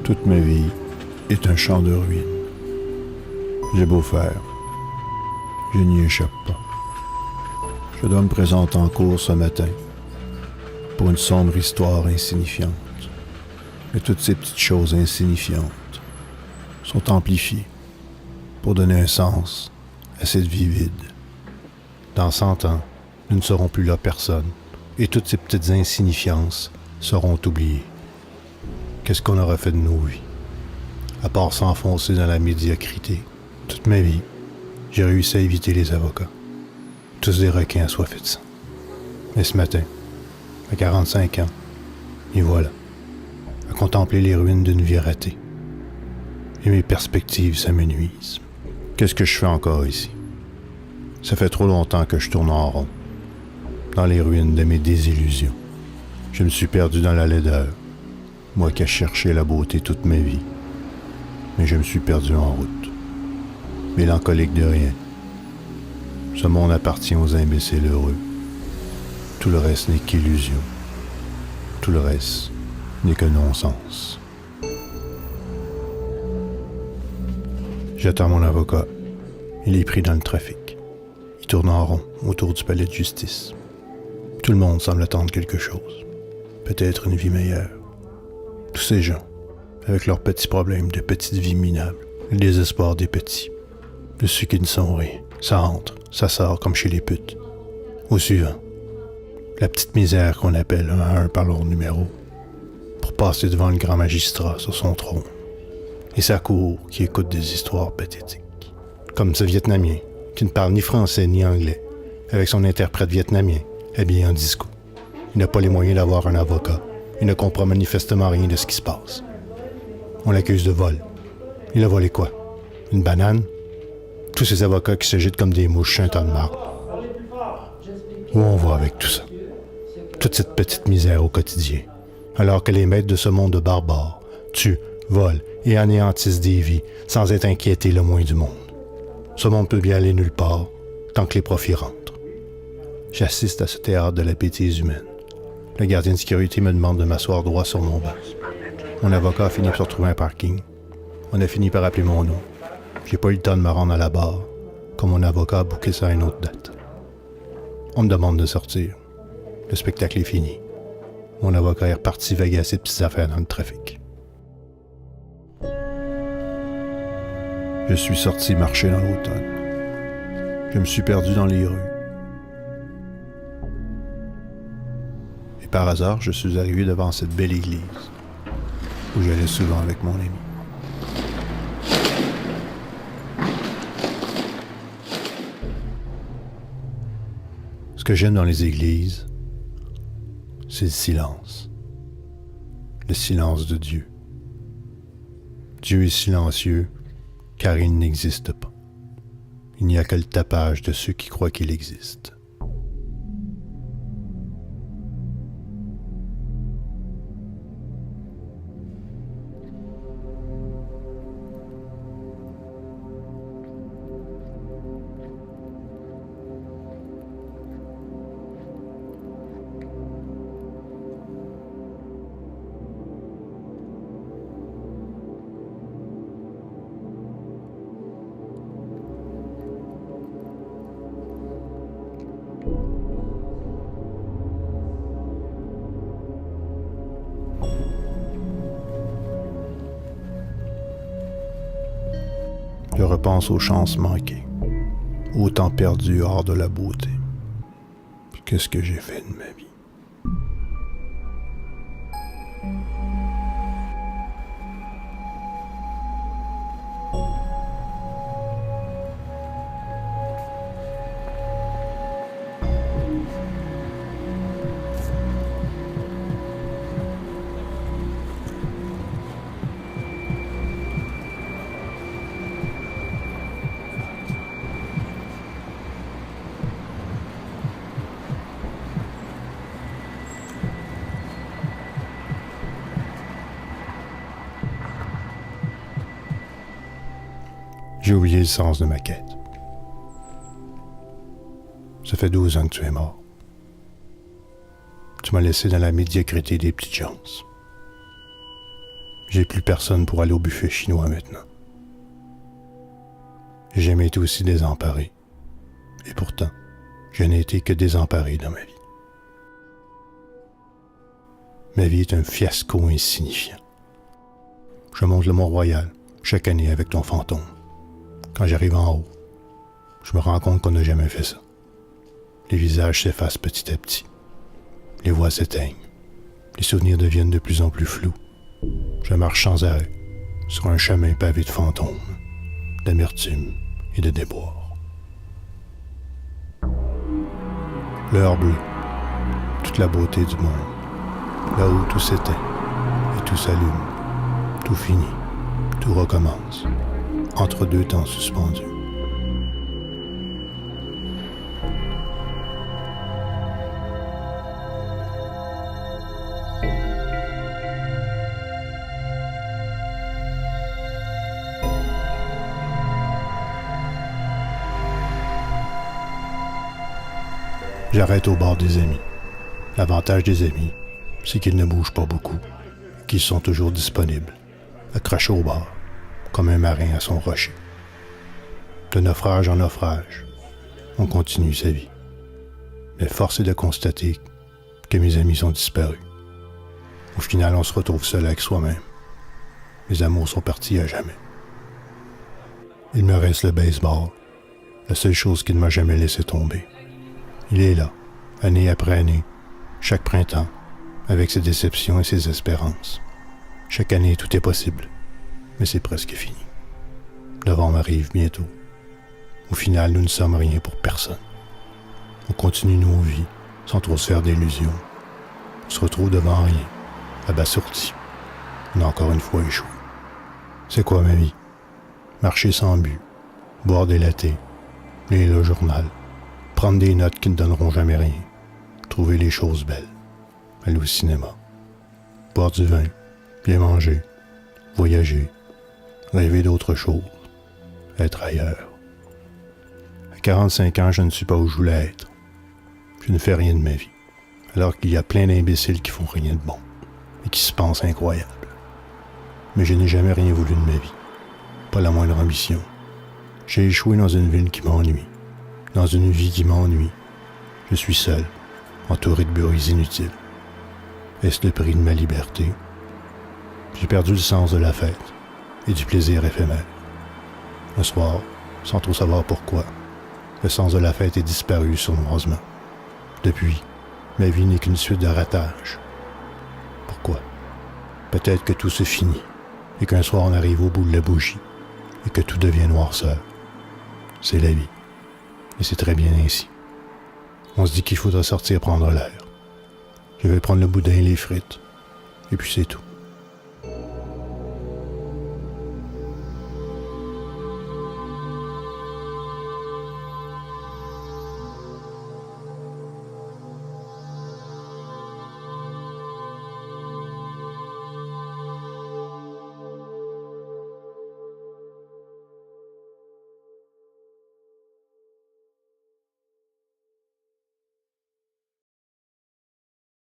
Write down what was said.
Toute ma vie est un champ de ruines. J'ai beau faire, je n'y échappe pas. Je dois me présenter en cours ce matin pour une sombre histoire insignifiante. Mais toutes ces petites choses insignifiantes sont amplifiées pour donner un sens à cette vie vide. Dans 100 ans, nous ne serons plus là personne et toutes ces petites insignifiances seront oubliées. Qu'est-ce qu'on aura fait de nos vies? À part s'enfoncer dans la médiocrité. Toute ma vie, j'ai réussi à éviter les avocats. Tous des requins assoiffés de sang. Mais ce matin, à 45 ans, et voilà, à contempler les ruines d'une vie ratée. Et mes perspectives s'amenuisent. Qu'est-ce que je fais encore ici? Ça fait trop longtemps que je tourne en rond, dans les ruines de mes désillusions. Je me suis perdu dans la laideur, moi qui ai cherché la beauté toute ma vie. Mais je me suis perdu en route, mélancolique de rien. Ce monde appartient aux imbéciles heureux. Tout le reste n'est qu'illusion. Tout le reste n'est que non-sens. J'attends mon avocat. Il est pris dans le trafic. Il tourne en rond autour du palais de justice. Tout le monde semble attendre quelque chose. Peut-être une vie meilleure. Tous ces gens, avec leurs petits problèmes de petites vies minables, le désespoir des petits, de ceux qui ne sont rien. Ça entre, ça sort comme chez les putes. Au suivant, la petite misère qu'on appelle un à un par leur numéro, pour passer devant le grand magistrat sur son trône. Et sa cour qui écoute des histoires pathétiques. Comme ce Vietnamien, qui ne parle ni français ni anglais, avec son interprète vietnamien, habillé en disco. Il n'a pas les moyens d'avoir un avocat. Il ne comprend manifestement rien de ce qui se passe. On l'accuse de vol. Il a volé quoi? Une banane? Tous ces avocats qui s'agitent comme des mouches sur un tas de marde. Où on va avec tout ça? Toute cette petite misère au quotidien. Alors que les maîtres de ce monde barbare tuent, volent et anéantissent des vies sans être inquiétés le moins du monde. Ce monde peut bien aller nulle part tant que les profits rentrent. J'assiste à ce théâtre de la bêtise humaine. Le gardien de sécurité me demande de m'asseoir droit sur mon banc. Mon avocat a fini par se retrouver un parking. On a fini par appeler mon nom. J'ai pas eu le temps de me rendre à la barre, comme mon avocat a booké ça à une autre date. On me demande de sortir. Le spectacle est fini. Mon avocat est reparti vaguer à ses petites affaires dans le trafic. Je suis sorti marcher dans l'automne. Je me suis perdu dans les rues. Et par hasard, je suis arrivé devant cette belle église, où j'allais souvent avec mon ami. Ce que j'aime dans les églises, c'est le silence. Le silence de Dieu. Dieu est silencieux, car il n'existe pas. Il n'y a que le tapage de ceux qui croient qu'il existe. Je repense aux chances manquées, au temps perdu hors de la beauté. Puis qu'est-ce que j'ai fait de ma vie? J'ai oublié le sens de ma quête. Ça fait 12 ans que tu es mort. Tu m'as laissé dans la médiocrité des petites chances. J'ai plus personne pour aller au buffet chinois maintenant. J'ai jamais été aussi désemparé. Et pourtant, je n'ai été que désemparé dans ma vie. Ma vie est un fiasco insignifiant. Je monte le Mont-Royal chaque année avec ton fantôme. Quand j'arrive en haut, je me rends compte qu'on n'a jamais fait ça. Les visages s'effacent petit à petit. Les voix s'éteignent. Les souvenirs deviennent de plus en plus flous. Je marche sans arrêt sur un chemin pavé de fantômes, d'amertume et de déboire. L'heure bleue, toute la beauté du monde, là où tout s'éteint et tout s'allume, tout finit, tout recommence, entre deux temps suspendus. J'arrête au bord des amis. L'avantage des amis, c'est qu'ils ne bougent pas beaucoup, qu'ils sont toujours disponibles, accrochés au bord, comme un marin à son rocher. De naufrage en naufrage, on continue sa vie. Mais force est de constater que mes amis sont disparus. Au final, on se retrouve seul avec soi-même. Mes amours sont partis à jamais. Il me reste le baseball, la seule chose qui ne m'a jamais laissé tomber. Il est là, année après année, chaque printemps, avec ses déceptions et ses espérances. Chaque année, tout est possible, mais c'est presque fini. Novembre arrive bientôt. Au final, nous ne sommes rien pour personne. On continue nos vies, sans trop se faire d'illusions. On se retrouve devant rien, abasourdi. On a encore une fois échoué. C'est quoi ma vie? Marcher sans but, boire des lattés, lire le journal, prendre des notes qui ne donneront jamais rien, trouver les choses belles, aller au cinéma, boire du vin, bien manger, voyager, rêver d'autre chose, être ailleurs. À 45 ans, je ne suis pas où je voulais être. Je ne fais rien de ma vie, alors qu'il y a plein d'imbéciles qui font rien de bon et qui se pensent incroyables. Mais je n'ai jamais rien voulu de ma vie, pas la moindre ambition. J'ai échoué dans une ville qui m'ennuie, dans une vie qui m'ennuie. Je suis seul, entouré de bruits inutiles. Est-ce le prix de ma liberté? J'ai perdu le sens de la fête et du plaisir éphémère. Le soir, sans trop savoir pourquoi, le sens de la fête est disparu sournoisement. Depuis, ma vie n'est qu'une suite de ratages. Pourquoi? Peut-être que tout se finit et qu'un soir on arrive au bout de la bougie et que tout devient noirceur. C'est la vie. Et c'est très bien ainsi. On se dit qu'il faudra sortir prendre l'air. Je vais prendre le boudin et les frites. Et puis c'est tout.